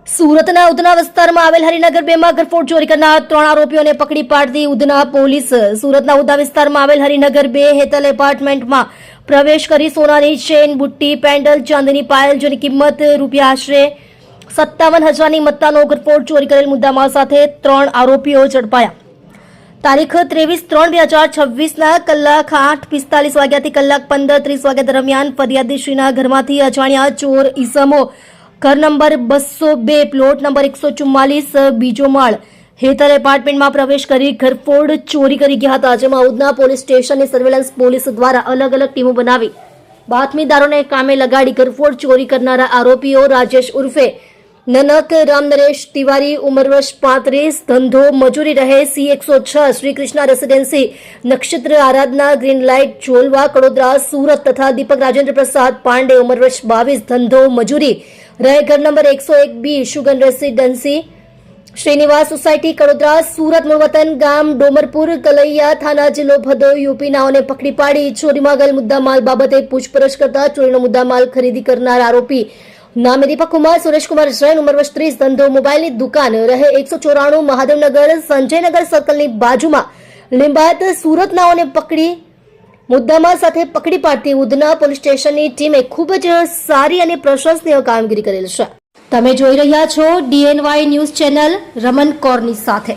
સુરતના ઉધના વિસ્તારમાં આવેલ હરિનગર 2 માં ઘરફોડ ચોરી કરનાર 3 આરોપીઓને પકડી પાડતી ઉધના પોલીસ. સુરતના ઉધના વિસ્તારમાં આવેલ હરિનગર 2 હેતલ એપાર્ટમેન્ટમાં પ્રવેશ કરી સોનાની ચેન, બુટ્ટી, પેન્ડલ, ચાંદીની પાયલ જેની કિંમત રૂપિયા આશરે 57,000ની મત્તાનો ઘરફોડ ચોરી કરેલ મુદ્દામાલ સાથે 3 આરોપીઓ ઝડપાયા. તારીખ 23/3/2026ના કલાક 8:45 વાગ્યાથી કલાક 15:30 વાગ્યા દરમિયાન ફરિયાદીશ્રીના ઘરમાંથી અજાણ્યા ચોર ઈસમો ઘર નંબર 202 પ્લોટ નંબર 144 બીજો માળ હેતલ એપાર્ટમેન્ટમાં પ્રવેશ કરી ઘરફોડ ચોરી કરી ગયા હતા, જેમાં ઉધના પોલીસ સ્ટેશનની સર્વેલન્સ પોલીસ દ્વારા અલગ અલગ ટીમો બનાવી બાતમીદારોને કામે લગાડી ઘરફોડ ચોરી કરનારા આરોપીઓ રાજેશ ઉર્ફે નનક રામનરેશ તિવારી, ઉંમર વર્ષ 35, ધંધો મજૂરી, રહે C106 શ્રી કૃષ્ણ રેસિડેન્સી, નક્ષત્ર આરાધના, ગ્રીન લાઇટ, જોલવા, કડોદરા, સુરત તથા દીપક રાજેન્દ્ર પ્રસાદ પાંડે, ઉંમર વર્ષ 22, ધંધો મજૂરી, રહે ઘર number 101B Shugan residency, Shrinivas society, Kadodara, Surat, મૂળ વતન ગામ ડોમરપુર, કલૈયા, થાના, જિલ્લો ભદોઈ, યુપી નાઓને પકડી પાડી ચોરીમાં ગયેલ મુદ્દામાલ બાબતે પૂછપરછ કરતા ચોરીનો મુદ્દામાલ ખરીદી કરનાર આરોપી નામે દીપક કુમાર સુરેશકુમાર જૈન, ઉંમર વર્ષ 30, ધંધો મોબાઈલની દુકાન, રહે 194 મહાદેવનગર સંજયનગર સર્કલની બાજુમાં લિંબાયત, સુરત નાઓને પકડી મુદ્દામાલ સાથે પકડી પાડતી ઉધના પોલીસ સ્ટેશનની ટીમે ખૂબ જ સારી અને પ્રશંસનીય કામગીરી કરેલ છે. તમે જોઈ રહ્યા છો DNY ન્યૂઝ ચેનલ રમન કૌરની સાથે.